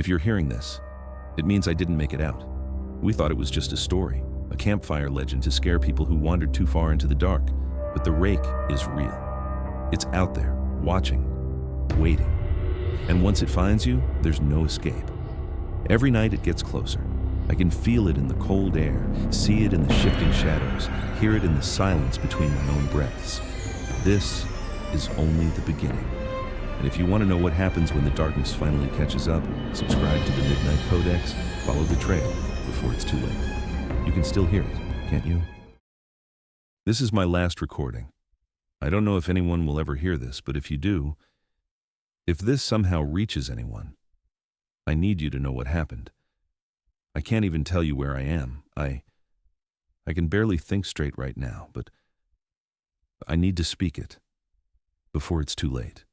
If you're hearing this, it means I didn't make it out. We thought it was just a story, a campfire legend to scare people who wandered too far into the dark. But the rake is real. It's out there, watching, waiting. And once it finds you, there's no escape. Every night it gets closer. I can feel it in the cold air, see it in the shifting shadows, hear it in the silence between my own breaths. This is only the beginning. And if you want to know what happens when the darkness finally catches up, subscribe to the Midnight Codex, follow the trail before it's too late. You can still hear it, can't you? This is my last recording. I don't know if anyone will ever hear this, but if you do, if this somehow reaches anyone, I need you to know what happened. I can't even tell you where I am. I can barely think straight right now, but I need to speak it before it's too late.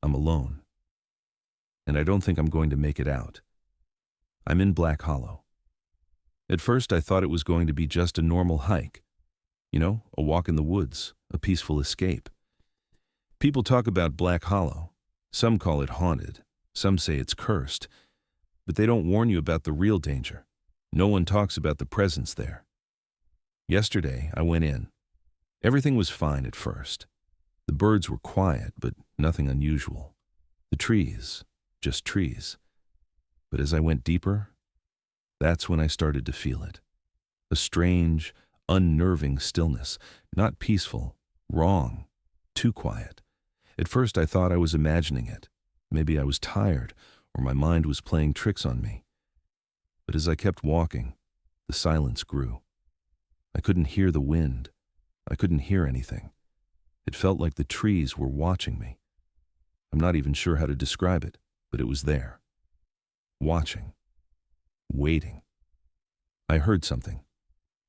I'm alone, and I don't think I'm going to make it out. I'm in Black Hollow. At first, I thought it was going to be just a normal hike. You know, a walk in the woods, a peaceful escape. People talk about Black Hollow. Some call it haunted. Some say it's cursed. But they don't warn you about the real danger. No one talks about the presence there. Yesterday, I went in. Everything was fine at first. The birds were quiet, but nothing unusual. The trees, just trees. But as I went deeper, that's when I started to feel it. A strange, unnerving stillness, not peaceful, wrong, too quiet. At first I thought I was imagining it. Maybe I was tired, or my mind was playing tricks on me. But as I kept walking, the silence grew. I couldn't hear the wind. I couldn't hear anything. It felt like the trees were watching me. I'm not even sure how to describe it, but it was there. Watching. Waiting. I heard something.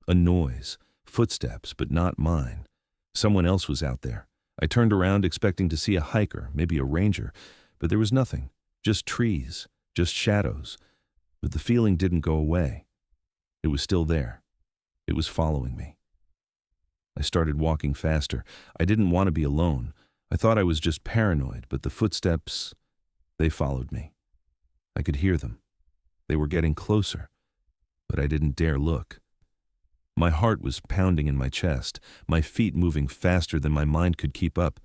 A noise. Footsteps, but not mine. Someone else was out there. I turned around expecting to see a hiker, maybe a ranger, but there was nothing. Just trees. Just shadows. But the feeling didn't go away. It was still there. It was following me. I started walking faster. I didn't want to be alone. I thought I was just paranoid, but the footsteps, they followed me. I could hear them. They were getting closer, but I didn't dare look. My heart was pounding in my chest, my feet moving faster than my mind could keep up,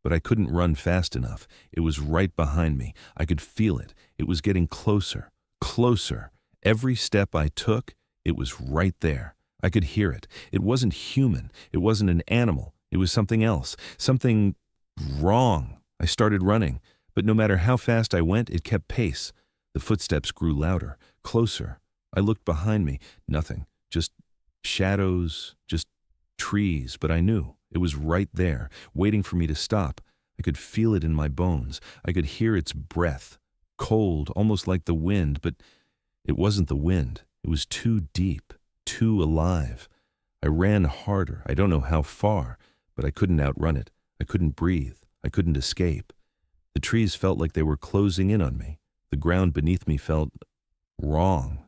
but I couldn't run fast enough. It was right behind me. I could feel it. It was getting closer, closer. Every step I took, it was right there. I could hear it. It wasn't human. It wasn't an animal. It was something else. Something wrong. I started running, but no matter how fast I went, it kept pace. The footsteps grew louder, closer. I looked behind me. Nothing. Just shadows, just trees, but I knew. It was right there, waiting for me to stop. I could feel it in my bones. I could hear its breath. Cold, almost like the wind, but it wasn't the wind. It was too deep. Too alive. I ran harder. I don't know how far, but I couldn't outrun it. I couldn't breathe. I couldn't escape. The trees felt like they were closing in on me. The ground beneath me felt wrong,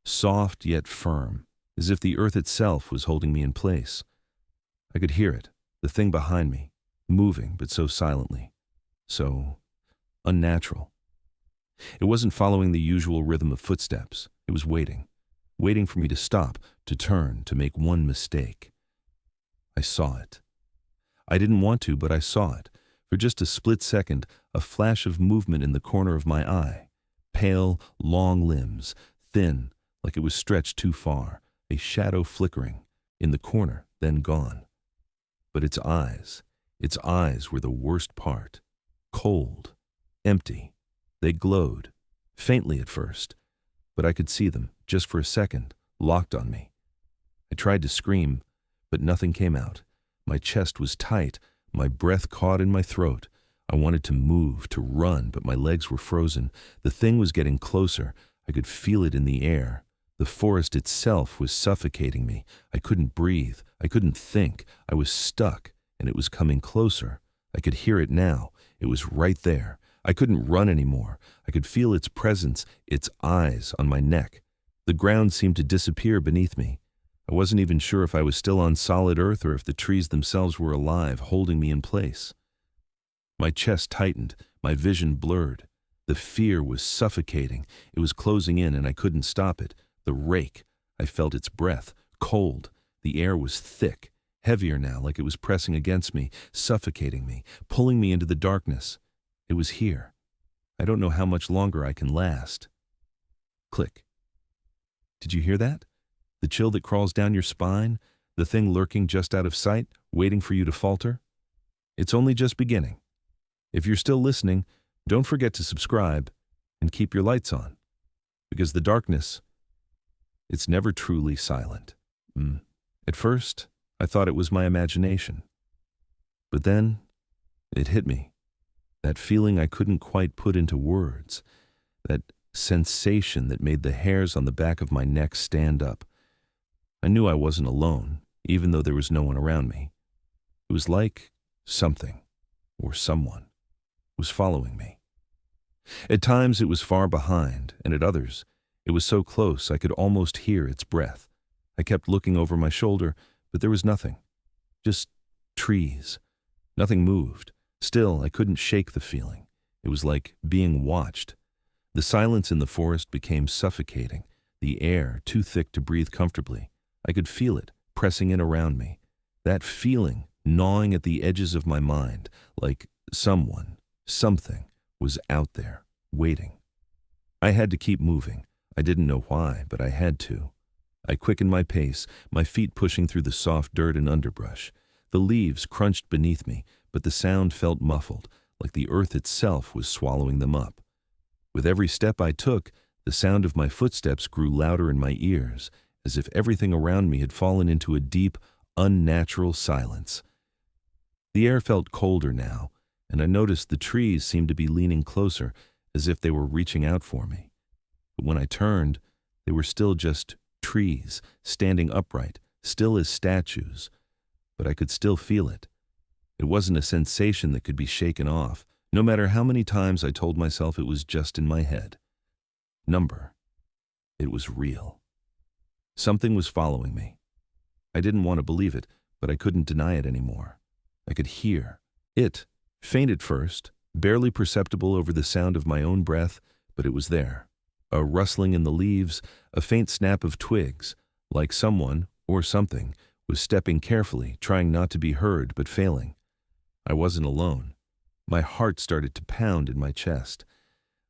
soft yet firm, as if the earth itself was holding me in place. I could hear it, the thing behind me, moving but so silently, so unnatural. It wasn't following the usual rhythm of footsteps. It was waiting for me to stop, to turn, to make one mistake. I saw it. I didn't want to, but I saw it. For just a split second, a flash of movement in the corner of my eye. Pale, long limbs, thin, like it was stretched too far, a shadow flickering, in the corner, then gone. But its eyes were the worst part. Cold, empty. They glowed, faintly at first, but I could see them, just for a second, locked on me. I tried to scream, but nothing came out. My chest was tight, my breath caught in my throat. I wanted to move, to run, but my legs were frozen. The thing was getting closer. I could feel it in the air. The forest itself was suffocating me. I couldn't breathe. I couldn't think. I was stuck, and it was coming closer. I could hear it now. It was right there. I couldn't run anymore. I could feel its presence, its eyes on my neck. The ground seemed to disappear beneath me. I wasn't even sure if I was still on solid earth or if the trees themselves were alive, holding me in place. My chest tightened, my vision blurred. The fear was suffocating. It was closing in and I couldn't stop it. The rake. I felt its breath, cold. The air was thick, heavier now, like it was pressing against me, suffocating me, pulling me into the darkness. It was here. I don't know how much longer I can last. Click. Did you hear that? The chill that crawls down your spine? The thing lurking just out of sight, waiting for you to falter? It's only just beginning. If you're still listening, don't forget to subscribe and keep your lights on. Because the darkness, it's never truly silent. At first, I thought it was my imagination. But then, it hit me. That feeling I couldn't quite put into words. That sensation that made the hairs on the back of my neck stand up. I knew I wasn't alone, even though there was no one around me. It was like something, or someone, was following me. At times it was far behind, and at others, it was so close I could almost hear its breath. I kept looking over my shoulder, but there was nothing. Just trees. Nothing moved. Still, I couldn't shake the feeling. It was like being watched. The silence in the forest became suffocating, the air too thick to breathe comfortably. I could feel it, pressing in around me. That feeling, gnawing at the edges of my mind, like someone, something, was out there, waiting. I had to keep moving. I didn't know why, but I had to. I quickened my pace, my feet pushing through the soft dirt and underbrush. The leaves crunched beneath me, but the sound felt muffled, like the earth itself was swallowing them up. With every step I took, the sound of my footsteps grew louder in my ears, as if everything around me had fallen into a deep, unnatural silence. The air felt colder now, and I noticed the trees seemed to be leaning closer, as if they were reaching out for me. But when I turned, they were still just trees, standing upright, still as statues. But I could still feel it. It wasn't a sensation that could be shaken off, no matter how many times I told myself it was just in my head. It was real. Something was following me. I didn't want to believe it, but I couldn't deny it anymore. I could hear it, faint at first, barely perceptible over the sound of my own breath, but it was there. A rustling in the leaves, a faint snap of twigs, like someone, or something, was stepping carefully, trying not to be heard, but failing. I wasn't alone. My heart started to pound in my chest.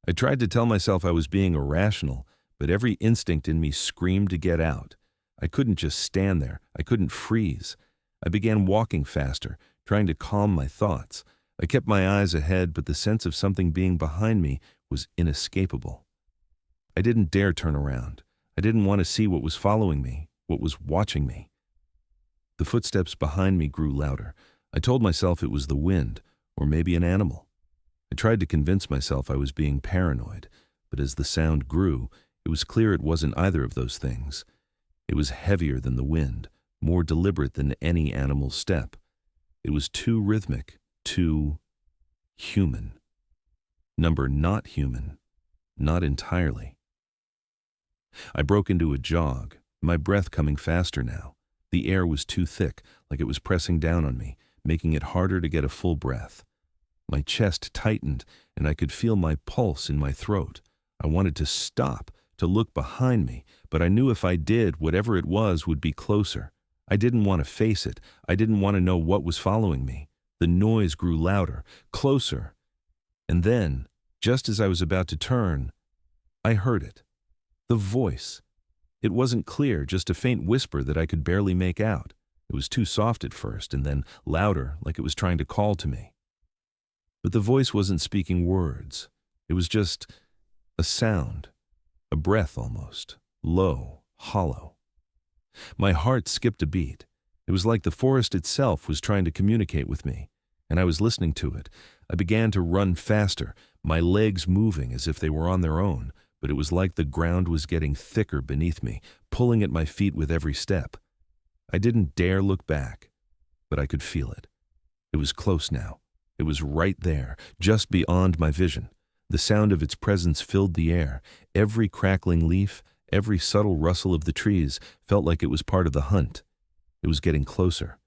I tried to tell myself I was being irrational, but every instinct in me screamed to get out. I couldn't just stand there. I couldn't freeze. I began walking faster, trying to calm my thoughts. I kept my eyes ahead, but the sense of something being behind me was inescapable. I didn't dare turn around. I didn't want to see what was following me, what was watching me. The footsteps behind me grew louder. I told myself it was the wind, or maybe an animal. I tried to convince myself I was being paranoid, but as the sound grew, it was clear it wasn't either of those things. It was heavier than the wind, more deliberate than any animal's step. It was too rhythmic, too human. Not human, not entirely. I broke into a jog, my breath coming faster now. The air was too thick, like it was pressing down on me, making it harder to get a full breath. My chest tightened, and I could feel my pulse in my throat. I wanted to stop, to look behind me, but I knew if I did, whatever it was would be closer. I didn't want to face it. I didn't want to know what was following me. The noise grew louder, closer. And then, just as I was about to turn, I heard it. The voice. It wasn't clear, just a faint whisper that I could barely make out. It was too soft at first, and then louder, like it was trying to call to me. But the voice wasn't speaking words. It was just a sound, a breath almost, low, hollow. My heart skipped a beat. It was like the forest itself was trying to communicate with me, and I was listening to it. I began to run faster, my legs moving as if they were on their own, but it was like the ground was getting thicker beneath me, pulling at my feet with every step. I didn't dare look back, but I could feel it. It was close now. It was right there, just beyond my vision. The sound of its presence filled the air. Every crackling leaf, every subtle rustle of the trees felt like it was part of the hunt. It was getting closer.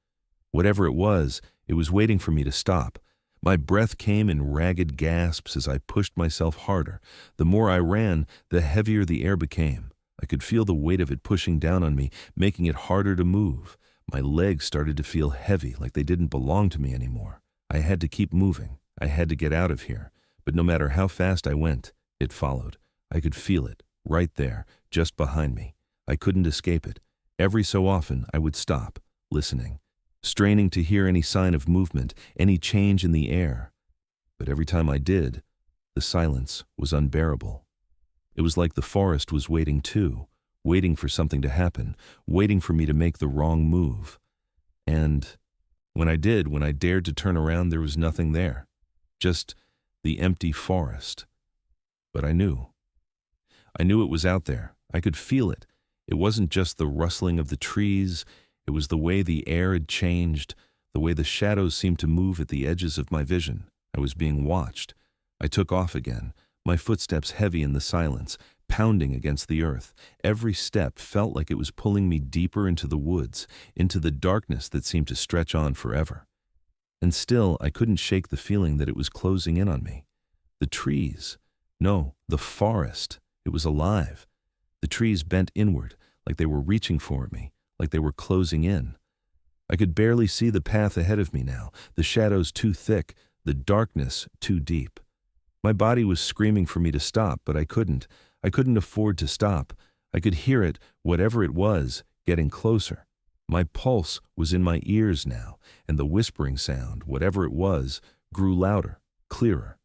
Whatever it was waiting for me to stop. My breath came in ragged gasps as I pushed myself harder. The more I ran, the heavier the air became. I could feel the weight of it pushing down on me, making it harder to move. My legs started to feel heavy, like they didn't belong to me anymore. I had to keep moving. I had to get out of here. But no matter how fast I went, it followed. I could feel it, right there, just behind me. I couldn't escape it. Every so often, I would stop, listening, straining to hear any sign of movement, any change in the air. But every time I did, the silence was unbearable. It was like the forest was waiting too, waiting for something to happen, waiting for me to make the wrong move. And when I dared to turn around, there was nothing there. Just the empty forest. But I knew. I knew it was out there. I could feel it. It wasn't just the rustling of the trees. It was the way the air had changed, the way the shadows seemed to move at the edges of my vision. I was being watched. I took off again, my footsteps heavy in the silence, pounding against the earth. Every step felt like it was pulling me deeper into the woods, into the darkness that seemed to stretch on forever. And still, I couldn't shake the feeling that it was closing in on me. The trees. No, the forest. It was alive. The trees bent inward, like they were reaching for me, like they were closing in. I could barely see the path ahead of me now, the shadows too thick, the darkness too deep. My body was screaming for me to stop, but I couldn't. I couldn't afford to stop. I could hear it, whatever it was, getting closer. My pulse was in my ears now, and the whispering sound, whatever it was, grew louder, clearer.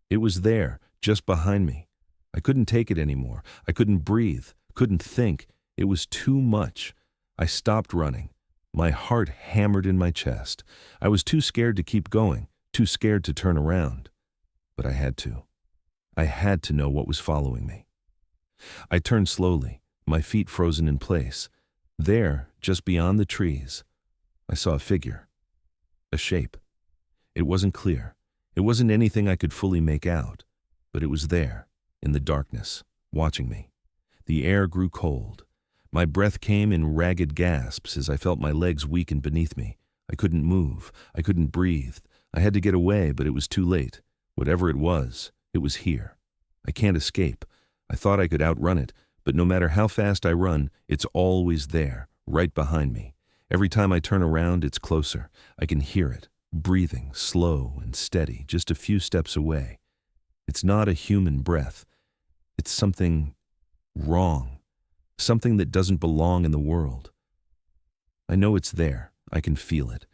It was there, just behind me. I couldn't take it anymore. I couldn't breathe, couldn't think. It was too much. I stopped running. My heart hammered in my chest. I was too scared to keep going, too scared to turn around. But I had to. I had to know what was following me. I turned slowly, my feet frozen in place. There, just beyond the trees, I saw a figure, a shape. It wasn't clear. It wasn't anything I could fully make out, but it was there, in the darkness, watching me. The air grew cold. My breath came in ragged gasps as I felt my legs weaken beneath me. I couldn't move. I couldn't breathe. I had to get away, but it was too late. Whatever it was here. I can't escape. I thought I could outrun it, but no matter how fast I run, it's always there, right behind me. Every time I turn around, it's closer. I can hear it, breathing, slow and steady, just a few steps away. It's not a human breath. It's something wrong, something that doesn't belong in the world. I know it's there. I can feel it,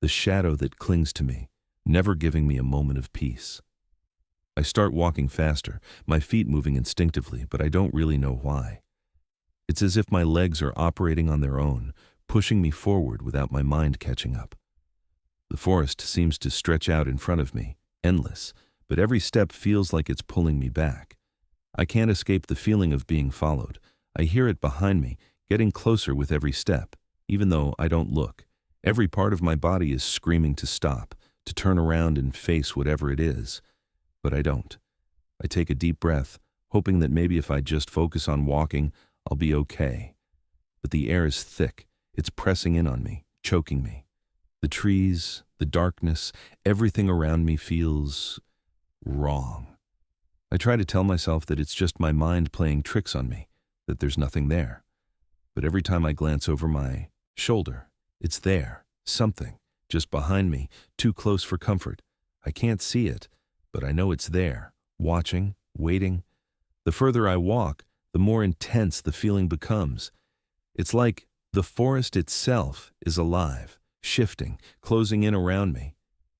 the shadow that clings to me, never giving me a moment of peace. I start walking faster, my feet moving instinctively, but I don't really know why. It's as if my legs are operating on their own, pushing me forward without my mind catching up. The forest seems to stretch out in front of me, endless, but every step feels like it's pulling me back. I can't escape the feeling of being followed. I hear it behind me, getting closer with every step, even though I don't look. Every part of my body is screaming to stop, to turn around and face whatever it is. But I don't. I take a deep breath, hoping that maybe if I just focus on walking, I'll be okay. But the air is thick. It's pressing in on me, choking me. The trees, the darkness, everything around me feels wrong. I try to tell myself that it's just my mind playing tricks on me, that there's nothing there. But every time I glance over my shoulder, it's there, something, just behind me, too close for comfort. I can't see it, but I know it's there, watching, waiting. The further I walk, the more intense the feeling becomes. It's like the forest itself is alive, shifting, closing in around me.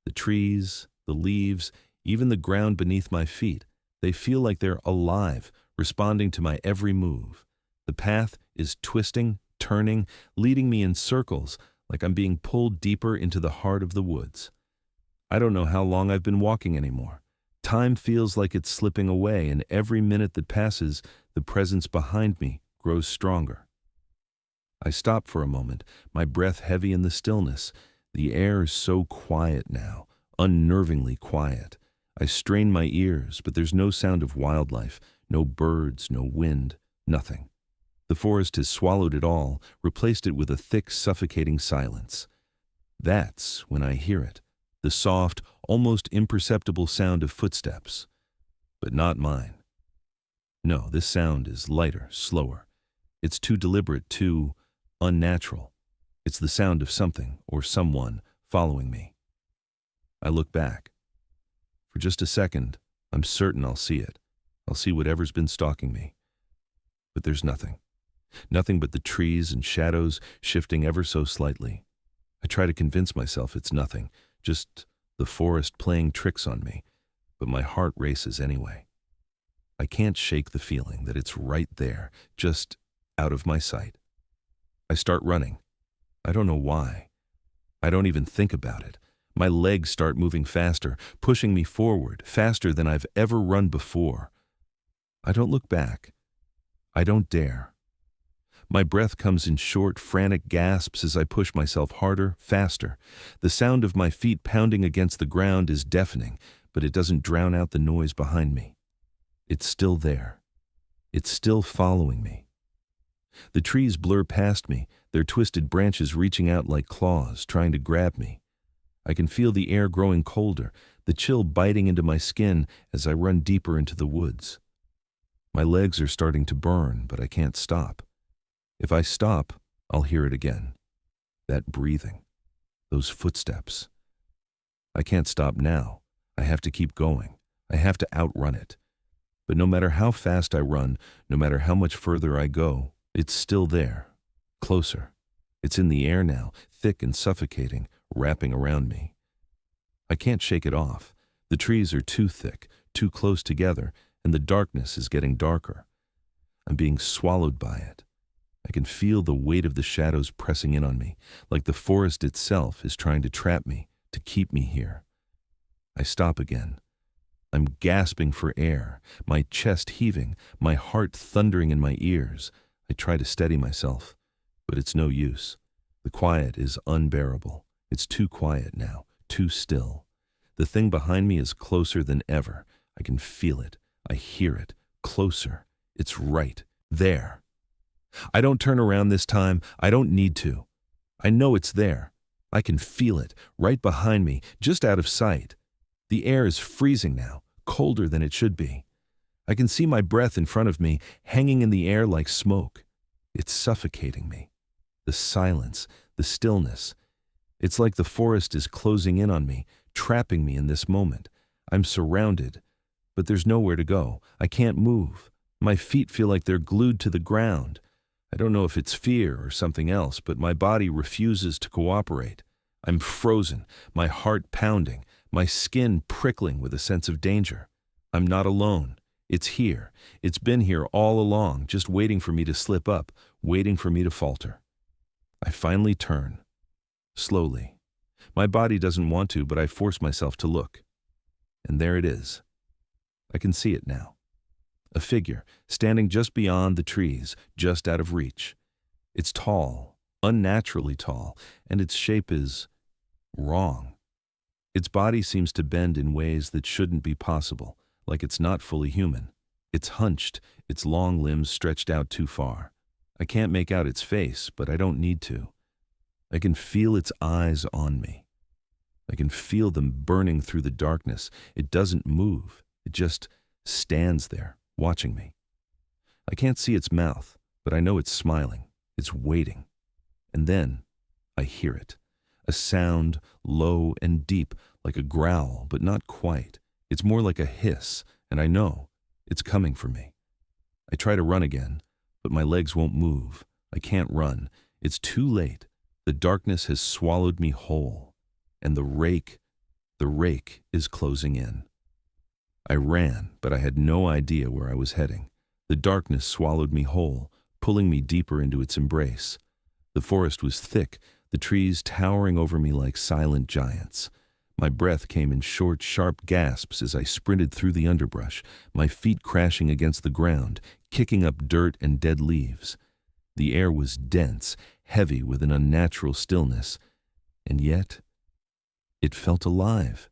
The trees, the leaves, even the ground beneath my feet, they feel like they're alive, responding to my every move. The path is twisting, turning, leading me in circles, like I'm being pulled deeper into the heart of the woods. I don't know how long I've been walking anymore. Time feels like it's slipping away, and every minute that passes, the presence behind me grows stronger. I stop for a moment, my breath heavy in the stillness. The air is so quiet now, unnervingly quiet. I strain my ears, but there's no sound of wildlife, no birds, no wind, nothing. The forest has swallowed it all, replaced it with a thick, suffocating silence. That's when I hear it. the soft, almost imperceptible sound of footsteps. But not mine. No, this sound is lighter, slower. It's too deliberate, too unnatural. It's the sound of something or someone following me. I look back. For just a second, I'm certain I'll see it. I'll see whatever's been stalking me. But there's nothing. Nothing but the trees and shadows shifting ever so slightly. I try to convince myself it's nothing, just the forest playing tricks on me, but my heart races anyway. I can't shake the feeling that it's right there, just out of my sight. I start running. I don't know why. I don't even think about it. My legs start moving faster, pushing me forward, faster than I've ever run before. I don't look back. I don't dare. My breath comes in short, frantic gasps as I push myself harder, faster. The sound of my feet pounding against the ground is deafening, but it doesn't drown out the noise behind me. It's still there. It's still following me. The trees blur past me, their twisted branches reaching out like claws, trying to grab me. I can feel the air growing colder, the chill biting into my skin as I run deeper into the woods. My legs are starting to burn, but I can't stop. If I stop, I'll hear it again. That breathing. Those footsteps. I can't stop now. I have to keep going. I have to outrun it. But no matter how fast I run, no matter how much further I go, it's still there. Closer. It's in the air now, thick and suffocating, wrapping around me. I can't shake it off. The trees are too thick, too close together, and the darkness is getting darker. I'm being swallowed by it. I can feel the weight of the shadows pressing in on me, like the forest itself is trying to trap me, to keep me here. I stop again. I'm gasping for air, my chest heaving, my heart thundering in my ears. I try to steady myself, but it's no use. The quiet is unbearable. It's too quiet now, too still. The thing behind me is closer than ever. I can feel it. I hear it. Closer. It's right there. I don't turn around this time. I don't need to. I know it's there. I can feel it, right behind me, just out of sight. The air is freezing now, colder than it should be. I can see my breath in front of me, hanging in the air like smoke. It's suffocating me. The silence, the stillness. It's like the forest is closing in on me, trapping me in this moment. I'm surrounded, but there's nowhere to go. I can't move. My feet feel like they're glued to the ground. I don't know if it's fear or something else, but my body refuses to cooperate. I'm frozen, my heart pounding, my skin prickling with a sense of danger. I'm not alone. It's here. It's been here all along, just waiting for me to slip up, waiting for me to falter. I finally turn. Slowly. My body doesn't want to, but I force myself to look. And there it is. I can see it now. A figure, standing just beyond the trees, just out of reach. It's tall, unnaturally tall, and its shape is wrong. Its body seems to bend in ways that shouldn't be possible, like it's not fully human. It's hunched, its long limbs stretched out too far. I can't make out its face, but I don't need to. I can feel its eyes on me. I can feel them burning through the darkness. It doesn't move. It just stands there, watching me. I can't see its mouth, but I know it's smiling. It's waiting. And then I hear it. A sound, low and deep, like a growl, but not quite. It's more like a hiss, and I know it's coming for me. I try to run again, but my legs won't move. I can't run. It's too late. The darkness has swallowed me whole, and the rake is closing in. I ran, but I had no idea where I was heading. The darkness swallowed me whole, pulling me deeper into its embrace. The forest was thick, the trees towering over me like silent giants. My breath came in short, sharp gasps as I sprinted through the underbrush, my feet crashing against the ground, kicking up dirt and dead leaves. The air was dense, heavy with an unnatural stillness, and yet it felt alive.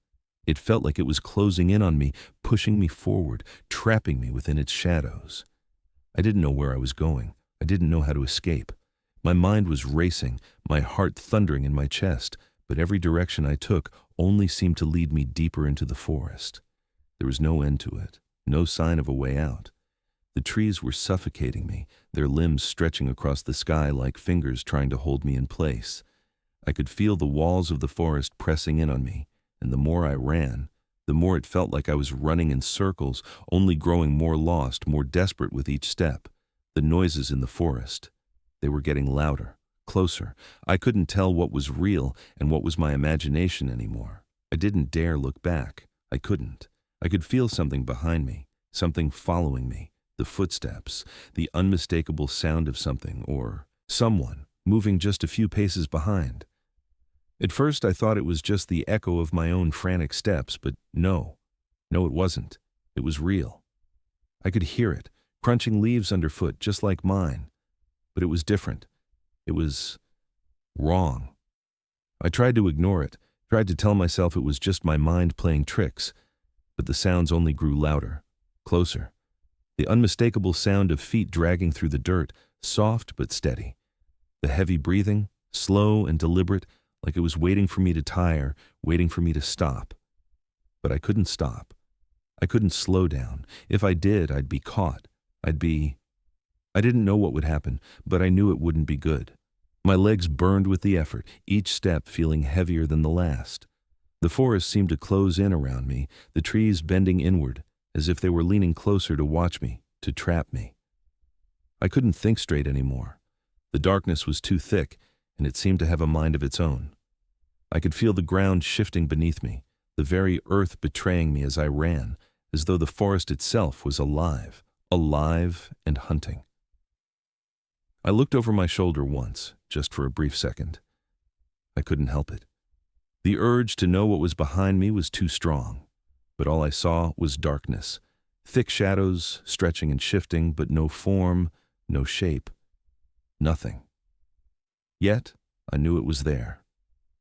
It felt like it was closing in on me, pushing me forward, trapping me within its shadows. I didn't know where I was going. I didn't know how to escape. My mind was racing, my heart thundering in my chest, but every direction I took only seemed to lead me deeper into the forest. There was no end to it, no sign of a way out. The trees were suffocating me, their limbs stretching across the sky like fingers trying to hold me in place. I could feel the walls of the forest pressing in on me, and the more I ran, the more it felt like I was running in circles, only growing more lost, more desperate with each step. The noises in the forest, they were getting louder, closer. I couldn't tell what was real and what was my imagination anymore. I didn't dare look back. I couldn't. I could feel something behind me, something following me, the footsteps, the unmistakable sound of something or someone moving just a few paces behind. At first I thought it was just the echo of my own frantic steps, but no, it wasn't. It was real. I could hear it, crunching leaves underfoot just like mine. But it was different. It was wrong. I tried to ignore it, tried to tell myself it was just my mind playing tricks, but the sounds only grew louder, closer. The unmistakable sound of feet dragging through the dirt, soft but steady. The heavy breathing, slow and deliberate, like it was waiting for me to tire, waiting for me to stop. But I couldn't stop. I couldn't slow down. If I did, I'd be caught. I didn't know what would happen, but I knew it wouldn't be good. My legs burned with the effort, each step feeling heavier than the last. The forest seemed to close in around me, the trees bending inward, as if they were leaning closer to watch me, to trap me. I couldn't think straight anymore. The darkness was too thick, and it seemed to have a mind of its own. I could feel the ground shifting beneath me, the very earth betraying me as I ran, as though the forest itself was alive and hunting. I looked over my shoulder once, just for a brief second. I couldn't help it. The urge to know what was behind me was too strong, but all I saw was darkness, thick shadows stretching and shifting, but no form, no shape, nothing. Yet, I knew it was there.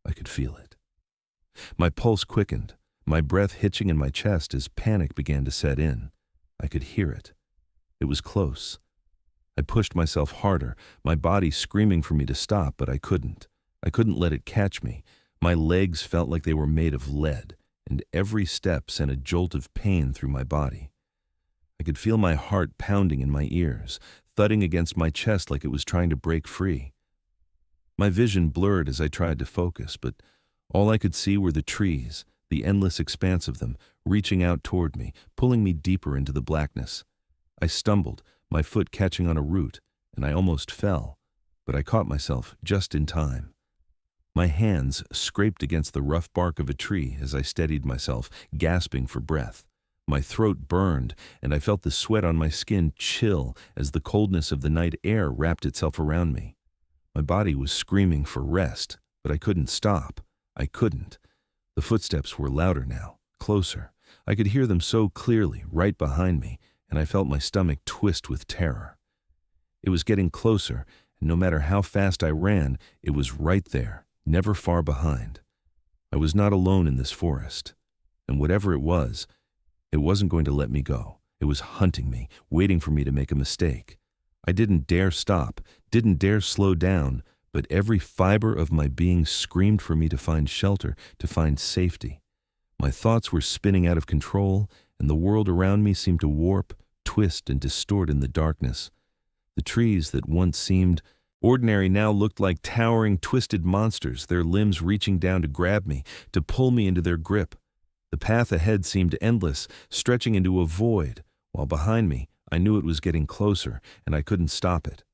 I could feel it. My pulse quickened, my breath hitching in my chest as panic began to set in. I could hear it. It was close. I pushed myself harder, my body screaming for me to stop, but I couldn't. I couldn't let it catch me. My legs felt like they were made of lead, and every step sent a jolt of pain through my body. I could feel my heart pounding in my ears, thudding against my chest like it was trying to break free. My vision blurred as I tried to focus, but all I could see were the trees, the endless expanse of them, reaching out toward me, pulling me deeper into the blackness. I stumbled, my foot catching on a root, and I almost fell, but I caught myself just in time. My hands scraped against the rough bark of a tree as I steadied myself, gasping for breath. My throat burned, and I felt the sweat on my skin chill as the coldness of the night air wrapped itself around me. My body was screaming for rest, but I couldn't stop. I couldn't. The footsteps were louder now, closer. I could hear them so clearly, right behind me, and I felt my stomach twist with terror. It was getting closer, and no matter how fast I ran, it was right there, never far behind. I was not alone in this forest, and whatever it wasn't going to let me go. It was hunting me, waiting for me to make a mistake. I didn't dare stop, didn't dare slow down, but every fiber of my being screamed for me to find shelter, to find safety. My thoughts were spinning out of control, and the world around me seemed to warp, twist, and distort in the darkness. The trees that once seemed ordinary now looked like towering, twisted monsters, their limbs reaching down to grab me, to pull me into their grip. The path ahead seemed endless, stretching into a void, while behind me, I knew it was getting closer, and I couldn't stop it.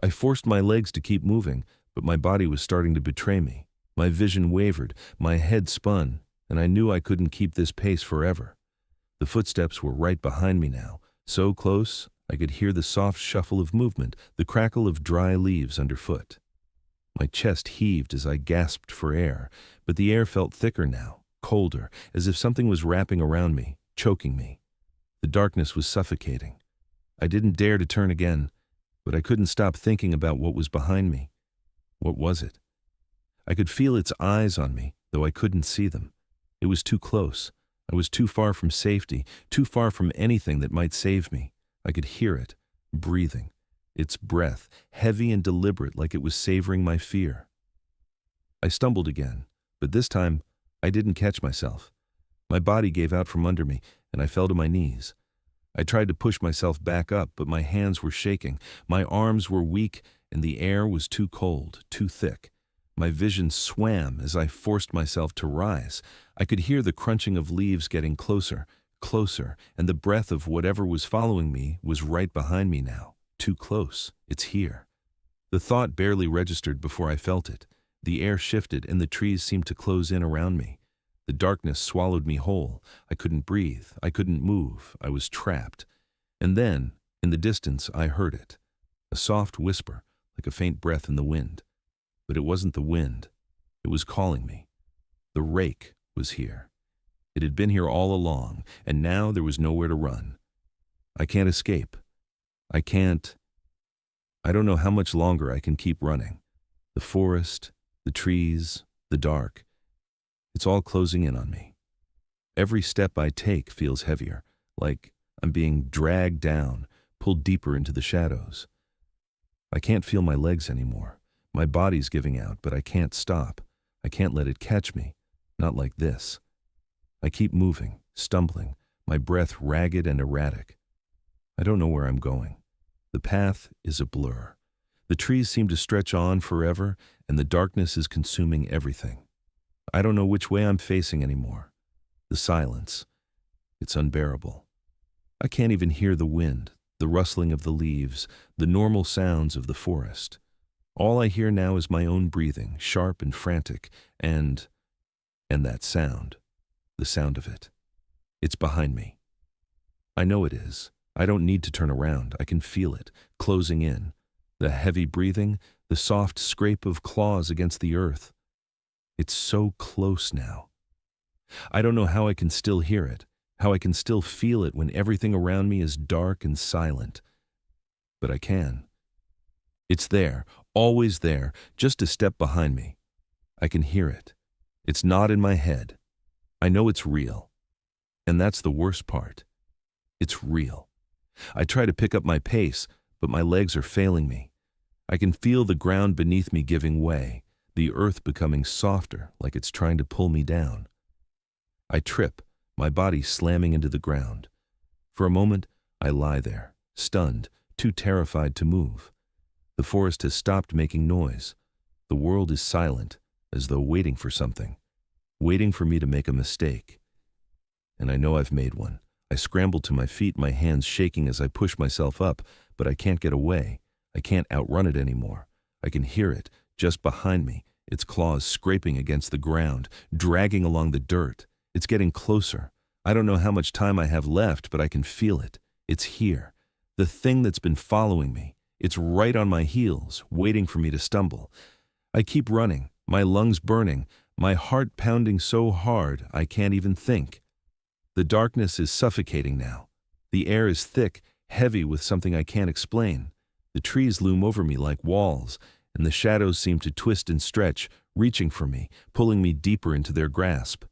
I forced my legs to keep moving, but my body was starting to betray me. My vision wavered, my head spun, and I knew I couldn't keep this pace forever. The footsteps were right behind me now, so close I could hear the soft shuffle of movement, the crackle of dry leaves underfoot. My chest heaved as I gasped for air, but the air felt thicker now, colder, as if something was wrapping around me, choking me. The darkness was suffocating. I didn't dare to turn again, but I couldn't stop thinking about what was behind me. What was it? I could feel its eyes on me, though I couldn't see them. It was too close. I was too far from safety, too far from anything that might save me. I could hear it, breathing, its breath, heavy and deliberate like it was savoring my fear. I stumbled again, but this time I didn't catch myself. My body gave out from under me, and I fell to my knees. I tried to push myself back up, but my hands were shaking. My arms were weak, and the air was too cold, too thick. My vision swam as I forced myself to rise. I could hear the crunching of leaves getting closer, closer, and the breath of whatever was following me was right behind me now. Too close. It's here. The thought barely registered before I felt it. The air shifted, and the trees seemed to close in around me. The darkness swallowed me whole. I couldn't breathe. I couldn't move. I was trapped. And then, in the distance, I heard it. A soft whisper, like a faint breath in the wind. But it wasn't the wind. It was calling me. The rake was here. It had been here all along, and now there was nowhere to run. I can't escape. I don't know how much longer I can keep running. The forest, the trees, the dark. It's all closing in on me. Every step I take feels heavier, like I'm being dragged down, pulled deeper into the shadows. I can't feel my legs anymore. My body's giving out, but I can't stop. I can't let it catch me. Not like this. I keep moving, stumbling, my breath ragged and erratic. I don't know where I'm going. The path is a blur. The trees seem to stretch on forever, and the darkness is consuming everything. I don't know which way I'm facing anymore. The silence. It's unbearable. I can't even hear the wind, the rustling of the leaves, the normal sounds of the forest. All I hear now is my own breathing, sharp and frantic, and that sound. The sound of it. It's behind me. I know it is. I don't need to turn around. I can feel it, closing in. The heavy breathing, the soft scrape of claws against the earth. It's so close now. I don't know how I can still hear it, how I can still feel it when everything around me is dark and silent. But I can. It's there, always there, just a step behind me. I can hear it. It's not in my head. I know it's real. And that's the worst part. It's real. I try to pick up my pace, but my legs are failing me. I can feel the ground beneath me giving way, the earth becoming softer, like it's trying to pull me down. I trip, my body slamming into the ground. For a moment, I lie there, stunned, too terrified to move. The forest has stopped making noise. The world is silent, as though waiting for something, waiting for me to make a mistake. And I know I've made one. I scramble to my feet, my hands shaking as I push myself up, but I can't get away. I can't outrun it anymore. I can hear it, just behind me, its claws scraping against the ground, dragging along the dirt. It's getting closer. I don't know how much time I have left, but I can feel it. It's here. The thing that's been following me. It's right on my heels, waiting for me to stumble. I keep running, my lungs burning, my heart pounding so hard I can't even think. The darkness is suffocating now. The air is thick, heavy with something I can't explain. The trees loom over me like walls, and the shadows seem to twist and stretch, reaching for me, pulling me deeper into their grasp.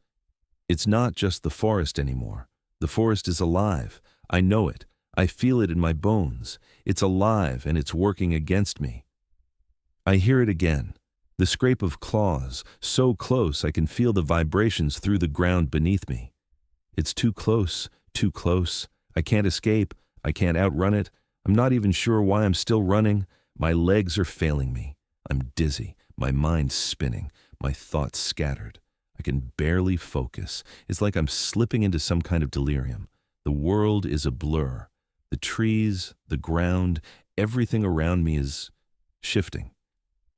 It's not just the forest anymore. The forest is alive. I know it. I feel it in my bones. It's alive, and it's working against me. I hear it again. The scrape of claws, so close I can feel the vibrations through the ground beneath me. It's too close, too close. I can't escape. I can't outrun it. I'm not even sure why I'm still running. My legs are failing me. I'm dizzy, my mind spinning, my thoughts scattered. I can barely focus. It's like I'm slipping into some kind of delirium. The world is a blur. The trees, the ground, everything around me is shifting.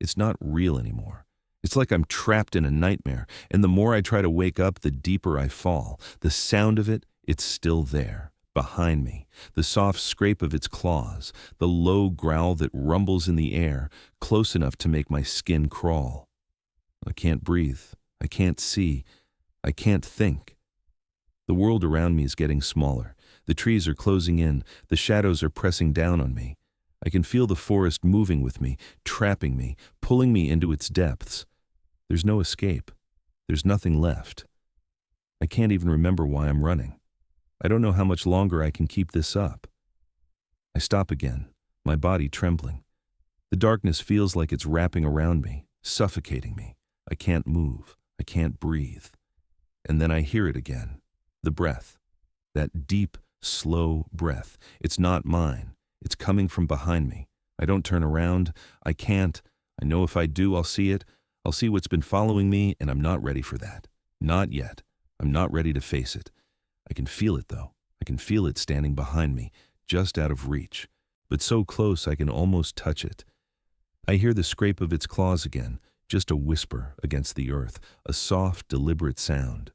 It's not real anymore. It's like I'm trapped in a nightmare, and the more I try to wake up, the deeper I fall. The sound of it, it's still there, behind me. The soft scrape of its claws, the low growl that rumbles in the air, close enough to make my skin crawl. I can't breathe. I can't see. I can't think. The world around me is getting smaller. The trees are closing in. The shadows are pressing down on me. I can feel the forest moving with me, trapping me, pulling me into its depths. There's no escape. There's nothing left. I can't even remember why I'm running. I don't know how much longer I can keep this up. I stop again, my body trembling. The darkness feels like it's wrapping around me, suffocating me. I can't move. I can't breathe. And then I hear it again. The breath. That deep, slow breath. It's not mine. It's coming from behind me. I don't turn around. I can't. I know if I do, I'll see it. I'll see what's been following me, and I'm not ready for that. Not yet. I'm not ready to face it. I can feel it, though. I can feel it standing behind me, just out of reach, but so close I can almost touch it. I hear the scrape of its claws again, just a whisper against the earth, a soft, deliberate sound.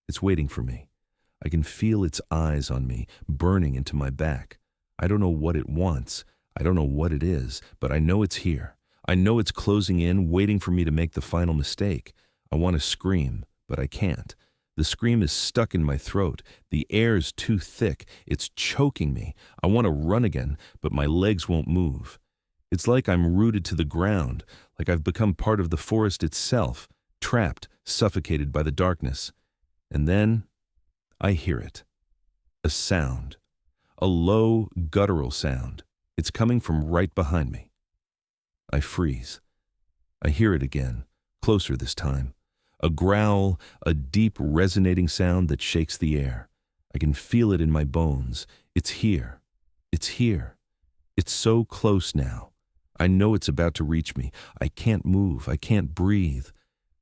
It's waiting for me. I can feel its eyes on me, burning into my back. I don't know what it wants. I don't know what it is, but I know it's here. I know it's closing in, waiting for me to make the final mistake. I want to scream, but I can't. The scream is stuck in my throat. The air's too thick. It's choking me. I want to run again, but my legs won't move. It's like I'm rooted to the ground, like I've become part of the forest itself, trapped, suffocated by the darkness. And then I hear it. A sound. A low, guttural sound. It's coming from right behind me. I freeze. I hear it again, closer this time. A growl, a deep, resonating sound that shakes the air. I can feel it in my bones. It's here. It's here. It's so close now. I know it's about to reach me. I can't move. I can't breathe.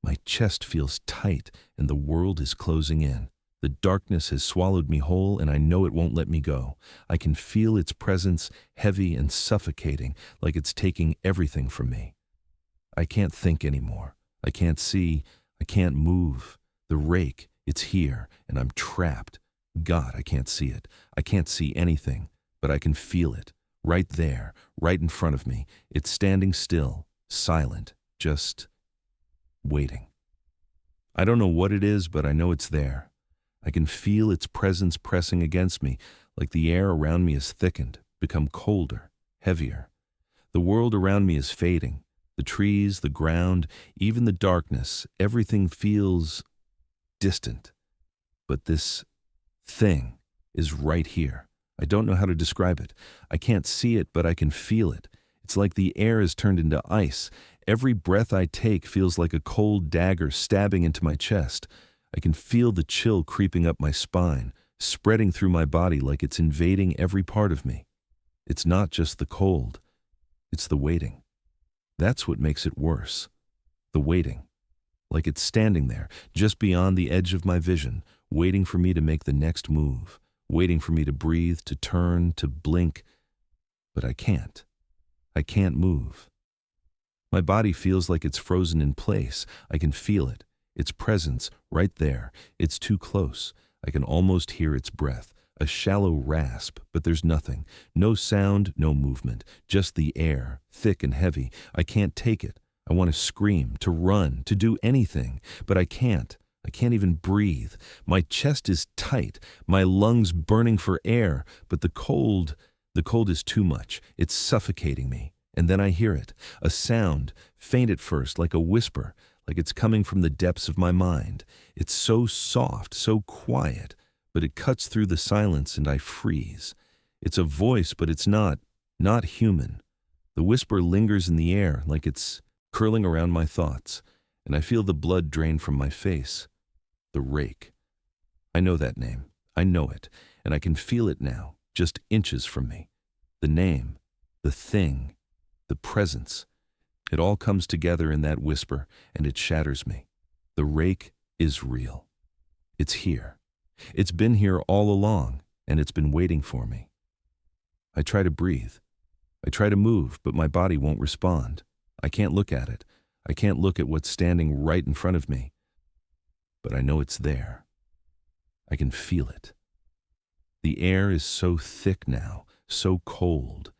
My chest feels tight, and the world is closing in. The darkness has swallowed me whole, and I know it won't let me go. I can feel its presence, heavy and suffocating, like it's taking everything from me. I can't think anymore. I can't see. I can't move. The rake, it's here, and I'm trapped. God, I can't see it. I can't see anything, but I can feel it. Right there, right in front of me. It's standing still, silent, just waiting. I don't know what it is, but I know it's there. I can feel its presence pressing against me, like the air around me has thickened, become colder, heavier. The world around me is fading. The trees, the ground, even the darkness, everything feels distant. But this thing is right here. I don't know how to describe it. I can't see it, but I can feel it. It's like the air is turned into ice. Every breath I take feels like a cold dagger stabbing into my chest. I can feel the chill creeping up my spine, spreading through my body like it's invading every part of me. It's not just the cold. It's the waiting. That's what makes it worse. The waiting. Like it's standing there, just beyond the edge of my vision, waiting for me to make the next move, waiting for me to breathe, to turn, to blink. But I can't. I can't move. My body feels like it's frozen in place. I can feel it. Its presence, right there. It's too close. I can almost hear its breath. A shallow rasp, but there's nothing. No sound, no movement. Just the air, thick and heavy. I can't take it. I want to scream, to run, to do anything. But I can't. I can't even breathe. My chest is tight. My lungs burning for air. But the cold is too much. It's suffocating me. And then I hear it. A sound, faint at first, like a whisper, like it's coming from the depths of my mind. It's so soft, so quiet, but it cuts through the silence and I freeze. It's a voice, but it's not human. The whisper lingers in the air like it's curling around my thoughts, and I feel the blood drain from my face. The Rake. I know that name. I know it, and I can feel it now, just inches from me. The name, the thing, the presence. It all comes together in that whisper, and it shatters me. The Rake is real. It's here. It's been here all along, and it's been waiting for me. I try to breathe. I try to move, but my body won't respond. I can't look at it. I can't look at what's standing right in front of me. But I know it's there. I can feel it. The air is so thick now, so cold.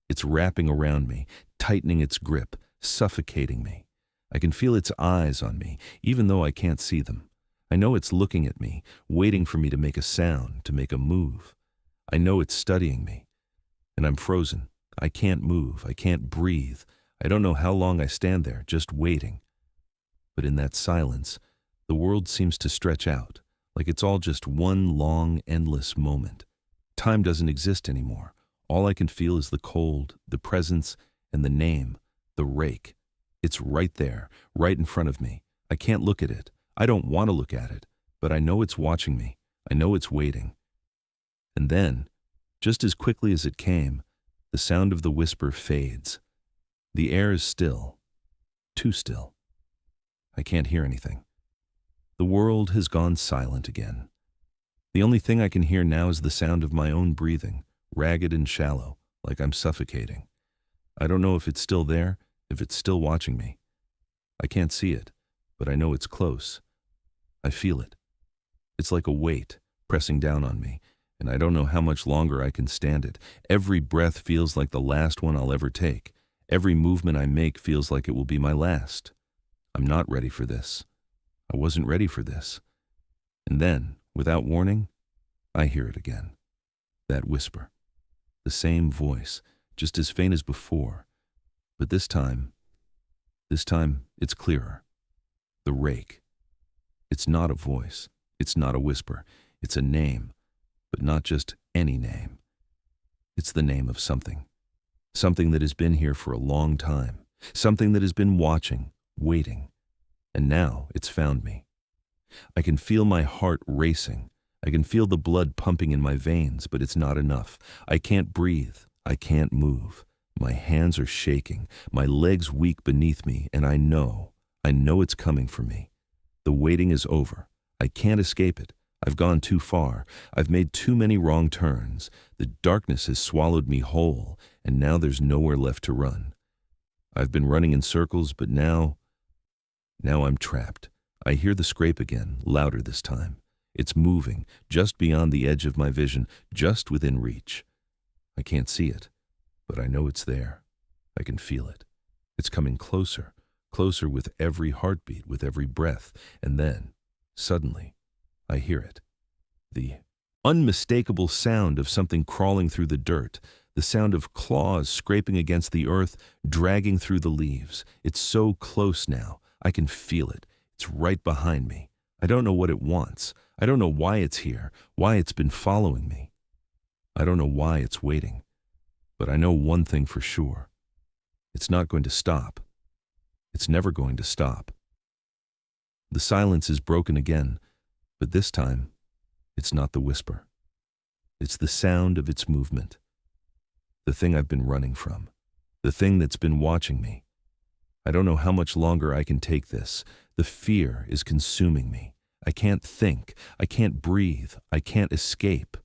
It's wrapping around me, tightening its grip, suffocating me. I can feel its eyes on me, even though I can't see them. I know it's looking at me, waiting for me to make a sound, to make a move. I know it's studying me. And I'm frozen. I can't move. I can't breathe. I don't know how long I stand there, just waiting. But in that silence, the world seems to stretch out, like it's all just one long, endless moment. Time doesn't exist anymore. All I can feel is the cold, the presence, and the name, the Rake. It's right there, right in front of me. I can't look at it. I don't want to look at it. but I know it's watching me. I know it's waiting. And then, just as quickly as it came, the sound of the whisper fades. The air is still, too still. I can't hear anything. The world has gone silent again. The only thing I can hear now is the sound of my own breathing, ragged and shallow, like I'm suffocating. I don't know if it's still there, if it's still watching me. I can't see it, but I know it's close. I feel it. It's like a weight pressing down on me, and I don't know how much longer I can stand it. Every breath feels like the last one I'll ever take. Every movement I make feels like it will be my last. I'm not ready for this. I wasn't ready for this. And then, without warning, I hear it again. That whisper. The same voice, just as faint as before. But this time, it's clearer. The Rake. It's not a voice. It's not a whisper. It's a name, but not just any name. It's the name of something. Something that has been here for a long time. Something that has been watching, waiting. And now it's found me. I can feel my heart racing. I can feel the blood pumping in my veins, but it's not enough. I can't breathe. I can't move. My hands are shaking, my legs weak beneath me, and I know it's coming for me. The waiting is over. I can't escape it. I've gone too far. I've made too many wrong turns. The darkness has swallowed me whole, and now there's nowhere left to run. I've been running in circles, but now I'm trapped. I hear the scrape again, louder this time. It's moving, just beyond the edge of my vision, just within reach. I can't see it, but I know it's there. I can feel it. It's coming closer, closer with every heartbeat, with every breath, and then, suddenly, I hear it. The unmistakable sound of something crawling through the dirt, the sound of claws scraping against the earth, dragging through the leaves. It's so close now. I can feel it. It's right behind me. I don't know what it wants. I don't know why it's here, why it's been following me. I don't know why it's waiting. But I know one thing for sure. It's not going to stop. It's never going to stop. The silence is broken again, but this time, it's not the whisper. It's the sound of its movement. The thing I've been running from. The thing that's been watching me. I don't know how much longer I can take this. The fear is consuming me. I can't think. I can't breathe. I can't escape.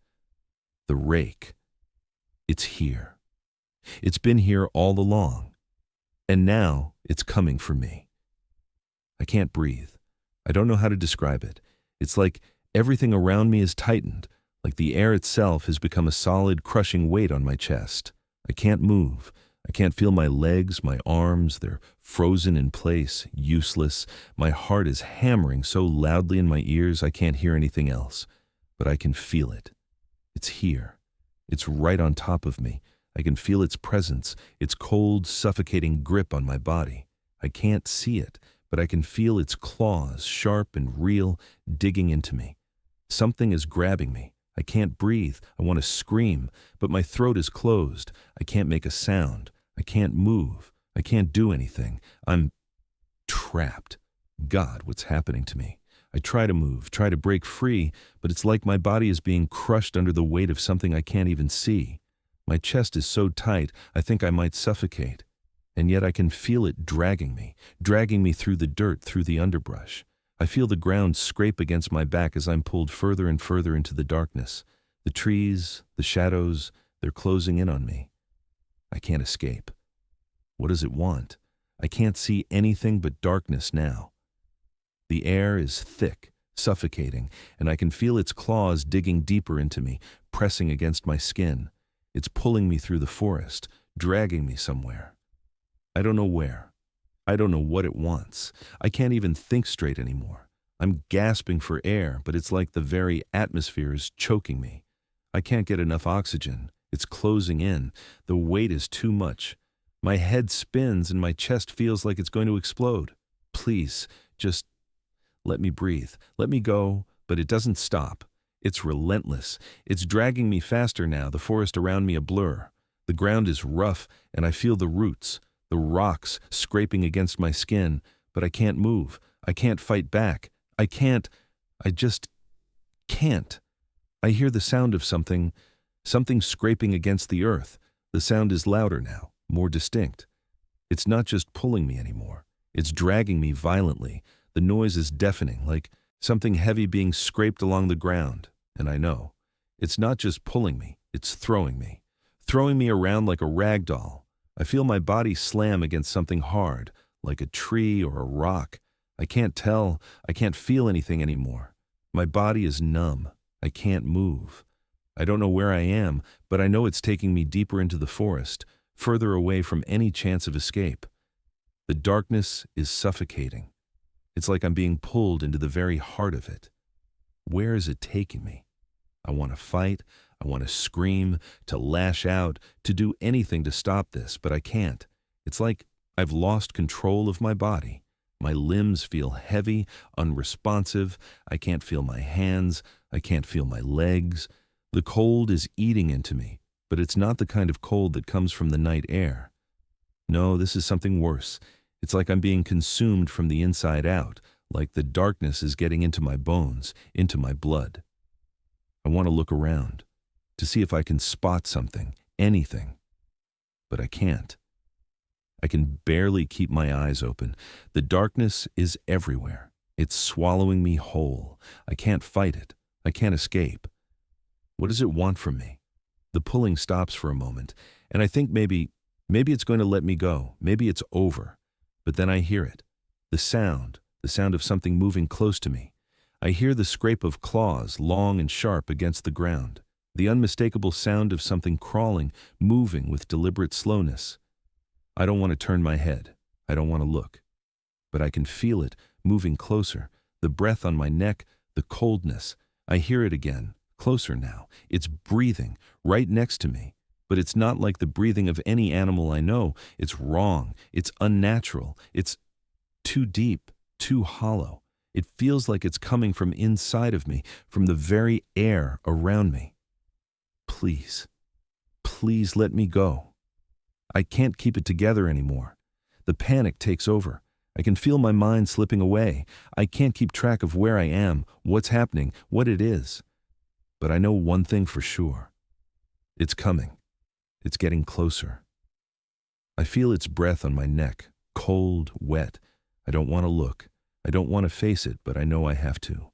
The Rake. It's here. It's been here all along. And now it's coming for me. I can't breathe. I don't know how to describe it. It's like everything around me is tightened, like the air itself has become a solid, crushing weight on my chest. I can't move. I can't feel my legs, my arms, they're frozen in place, useless. My heart is hammering so loudly in my ears I can't hear anything else. But I can feel it. It's here. It's right on top of me. I can feel its presence, its cold, suffocating grip on my body. I can't see it, but I can feel its claws, sharp and real, digging into me. Something is grabbing me. I can't breathe. I want to scream, but my throat is closed. I can't make a sound. I can't move. I can't do anything. I'm trapped. God, what's happening to me? I try to move, try to break free, but it's like my body is being crushed under the weight of something I can't even see. My chest is so tight, I think I might suffocate. And yet I can feel it dragging me through the dirt, through the underbrush. I feel the ground scrape against my back as I'm pulled further and further into the darkness. The trees, the shadows, they're closing in on me. I can't escape. What does it want? I can't see anything but darkness now. The air is thick, suffocating, and I can feel its claws digging deeper into me, pressing against my skin. It's pulling me through the forest, dragging me somewhere. I don't know where. I don't know what it wants. I can't even think straight anymore. I'm gasping for air, but it's like the very atmosphere is choking me. I can't get enough oxygen. It's closing in. The weight is too much. My head spins and my chest feels like it's going to explode. Please, just let me breathe. Let me go, but it doesn't stop. It's relentless. It's dragging me faster now, the forest around me a blur. The ground is rough, and I feel the roots, the rocks scraping against my skin, but I can't move. I can't fight back. I can't. I just can't. I hear the sound of something scraping against the earth. The sound is louder now, more distinct. It's not just pulling me anymore. It's dragging me violently. The noise is deafening, like something heavy being scraped along the ground. And I know. It's not just pulling me, it's throwing me around like a rag doll. I feel my body slam against something hard, like a tree or a rock. I can't feel anything anymore. My body is numb. I can't move. I don't know where I am, but I know it's taking me deeper into the forest, further away from any chance of escape. The darkness is suffocating. It's like I'm being pulled into the very heart of it. Where is it taking me? I want to fight, I want to scream, to lash out, to do anything to stop this, but I can't. It's like I've lost control of my body. My limbs feel heavy, unresponsive. I can't feel my hands. I can't feel my legs. The cold is eating into me, but it's not the kind of cold that comes from the night air. No, this is something worse. It's like I'm being consumed from the inside out, like the darkness is getting into my bones, into my blood. I want to look around, to see if I can spot something, anything. But I can't. I can barely keep my eyes open. The darkness is everywhere. It's swallowing me whole. I can't fight it. I can't escape. What does it want from me? The pulling stops for a moment, and I think maybe it's going to let me go. Maybe it's over. But then I hear it. The sound of something moving close to me. I hear the scrape of claws, long and sharp, against the ground. The unmistakable sound of something crawling, moving with deliberate slowness. I don't want to turn my head. I don't want to look. But I can feel it, moving closer. The breath on my neck, the coldness. I hear it again, closer now. It's breathing, right next to me. But it's not like the breathing of any animal I know. It's wrong. It's unnatural. It's too deep, too hollow. It feels like it's coming from inside of me, from the very air around me. Please, please let me go. I can't keep it together anymore. The panic takes over. I can feel my mind slipping away. I can't keep track of where I am, what's happening, what it is. But I know one thing for sure. It's coming. It's getting closer. I feel its breath on my neck, cold, wet. I don't want to look. I don't want to face it, but I know I have to.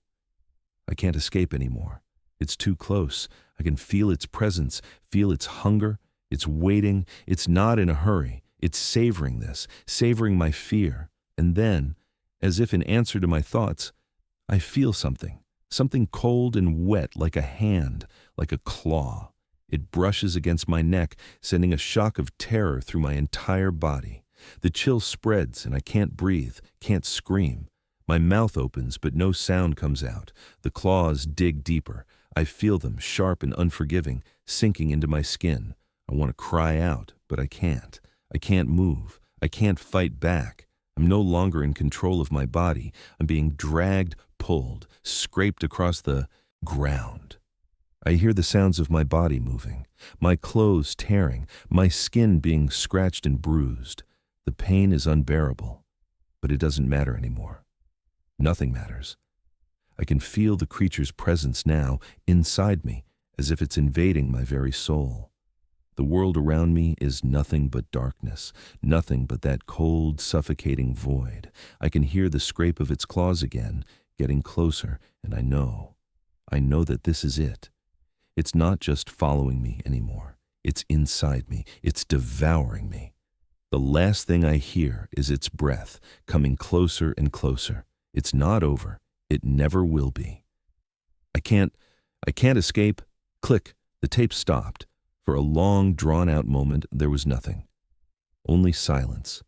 I can't escape anymore. It's too close. I can feel its presence, feel its hunger. It's waiting. It's not in a hurry. It's savoring this, savoring my fear. And then, as if in answer to my thoughts, I feel something cold and wet, like a hand, like a claw. It brushes against my neck, sending a shock of terror through my entire body. The chill spreads, and I can't breathe, can't scream. My mouth opens, but no sound comes out. The claws dig deeper. I feel them, sharp and unforgiving, sinking into my skin. I want to cry out, but I can't. I can't move. I can't fight back. I'm no longer in control of my body. I'm being dragged, pulled, scraped across the ground. I hear the sounds of my body moving, my clothes tearing, my skin being scratched and bruised. The pain is unbearable, but it doesn't matter anymore. Nothing matters. I can feel the creature's presence now, inside me, as if it's invading my very soul. The world around me is nothing but darkness, nothing but that cold, suffocating void. I can hear the scrape of its claws again, getting closer, and I know that this is it. It's not just following me anymore. It's inside me. It's devouring me. The last thing I hear is its breath, coming closer and closer. It's not over. It never will be. I can't escape. Click. The tape stopped. For a long, drawn-out moment, there was nothing. Only silence.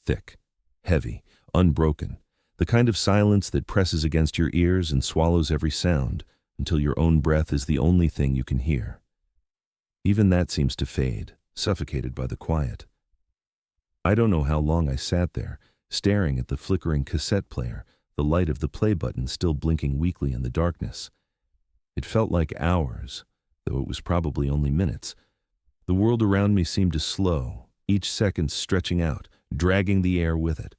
Thick, heavy, unbroken. The kind of silence that presses against your ears and swallows every sound until your own breath is the only thing you can hear. Even that seems to fade, suffocated by the quiet. I don't know how long I sat there, staring at the flickering cassette player, the light of the play button still blinking weakly in the darkness. It felt like hours, though it was probably only minutes. The world around me seemed to slow, each second stretching out, dragging the air with it.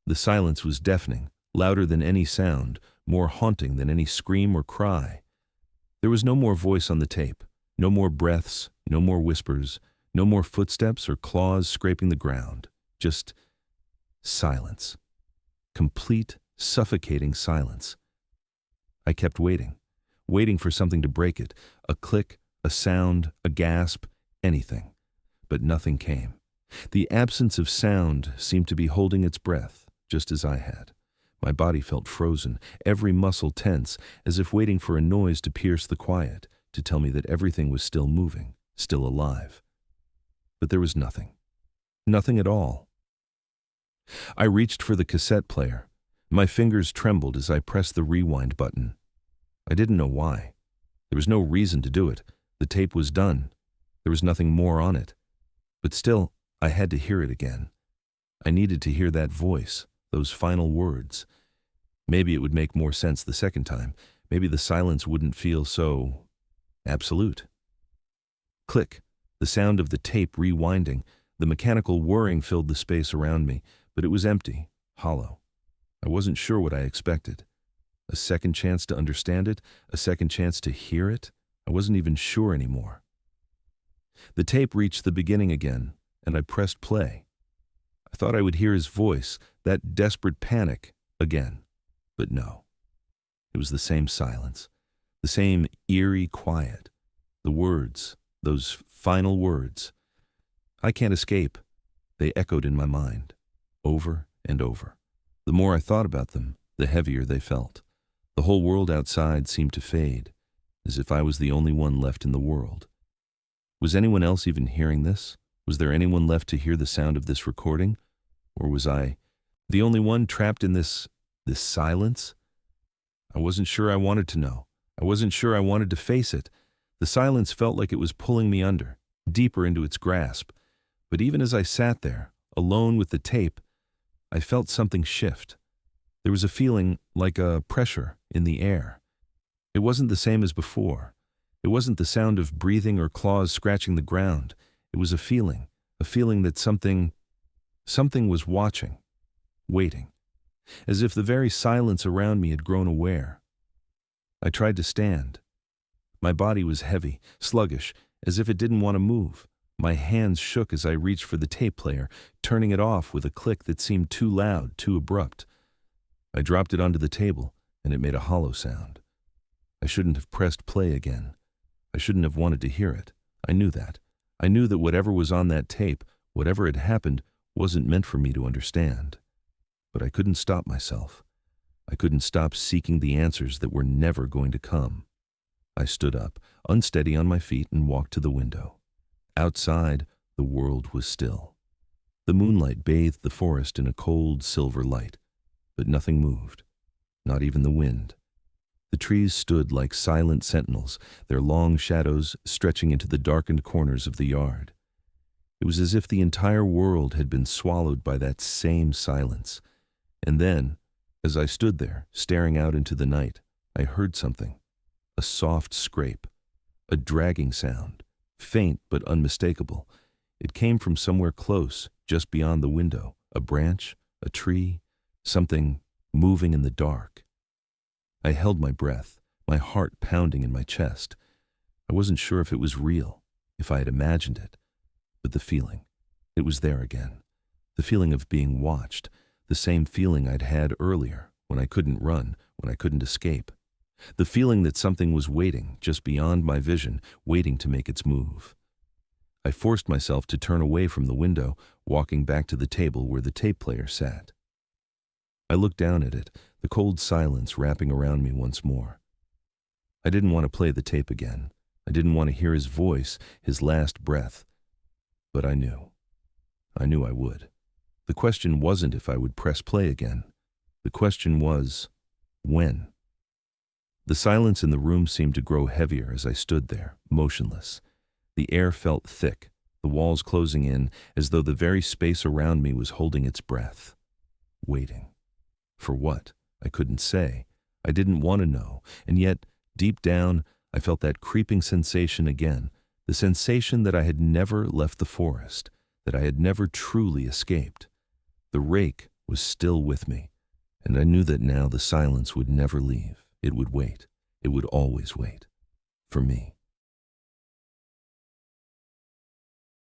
The silence was deafening, louder than any sound, more haunting than any scream or cry. There was no more voice on the tape, no more breaths, no more whispers, no more footsteps or claws scraping the ground. Just silence. Complete, suffocating silence. I kept waiting, waiting for something to break it, a click, a sound, a gasp, anything. But nothing came. The absence of sound seemed to be holding its breath, just as I had. My body felt frozen, every muscle tense, as if waiting for a noise to pierce the quiet, to tell me that everything was still moving, still alive. But there was nothing. Nothing at all. I reached for the cassette player. My fingers trembled as I pressed the rewind button. I didn't know why. There was no reason to do it. The tape was done. There was nothing more on it. But still, I had to hear it again. I needed to hear that voice, those final words. Maybe it would make more sense the second time. Maybe the silence wouldn't feel so absolute. Click, the sound of the tape rewinding. The mechanical whirring filled the space around me, but it was empty, hollow. I wasn't sure what I expected. A second chance to understand it, a second chance to hear it. I wasn't even sure anymore. The tape reached the beginning again, and I pressed play. I thought I would hear his voice, that desperate panic, again. But no. It was the same silence, the same eerie quiet. The words, those final words. I can't escape. They echoed in my mind, over and over. The more I thought about them, the heavier they felt. The whole world outside seemed to fade, as if I was the only one left in the world. Was anyone else even hearing this? Was there anyone left to hear the sound of this recording? Or was I the only one trapped in this silence? I wasn't sure I wanted to know. I wasn't sure I wanted to face it. The silence felt like it was pulling me under, deeper into its grasp. But even as I sat there, alone with the tape, I felt something shift. There was a feeling like a pressure in the air. It wasn't the same as before. It wasn't the sound of breathing or claws scratching the ground. It was a feeling that something was watching, waiting, as if the very silence around me had grown aware. I tried to stand. My body was heavy, sluggish, as if it didn't want to move. My hands shook as I reached for the tape player, turning it off with a click that seemed too loud, too abrupt. I dropped it onto the table, and it made a hollow sound. I shouldn't have pressed play again. I shouldn't have wanted to hear it. I knew that. I knew that whatever was on that tape, whatever had happened, wasn't meant for me to understand. But I couldn't stop myself. I couldn't stop seeking the answers that were never going to come. I stood up, unsteady on my feet, and walked to the window. Outside, the world was still. The moonlight bathed the forest in a cold silver light, but nothing moved, not even the wind. The trees stood like silent sentinels, their long shadows stretching into the darkened corners of the yard. It was as if the entire world had been swallowed by that same silence. And then, as I stood there, staring out into the night, I heard something. A soft scrape, a dragging sound, faint but unmistakable. It came from somewhere close, just beyond the window, a branch, a tree, something moving in the dark. I held my breath, my heart pounding in my chest. I wasn't sure if it was real, if I had imagined it. But the feeling, it was there again. The feeling of being watched, the same feeling I'd had earlier, when I couldn't run, when I couldn't escape. The feeling that something was waiting, just beyond my vision, waiting to make its move. I forced myself to turn away from the window, walking back to the table where the tape player sat. I looked down at it, the cold silence wrapping around me once more. I didn't want to play the tape again. I didn't want to hear his voice, his last breath. But I knew. I knew I would. The question wasn't if I would press play again. The question was, when? The silence in the room seemed to grow heavier as I stood there, motionless. The air felt thick, the walls closing in, as though the very space around me was holding its breath. Waiting. For what? I couldn't say. I didn't want to know, and yet, deep down, I felt that creeping sensation again, the sensation that I had never left the forest, that I had never truly escaped. The rake was still with me. And I knew that now the silence would never leave. It would wait. It would always wait. For me.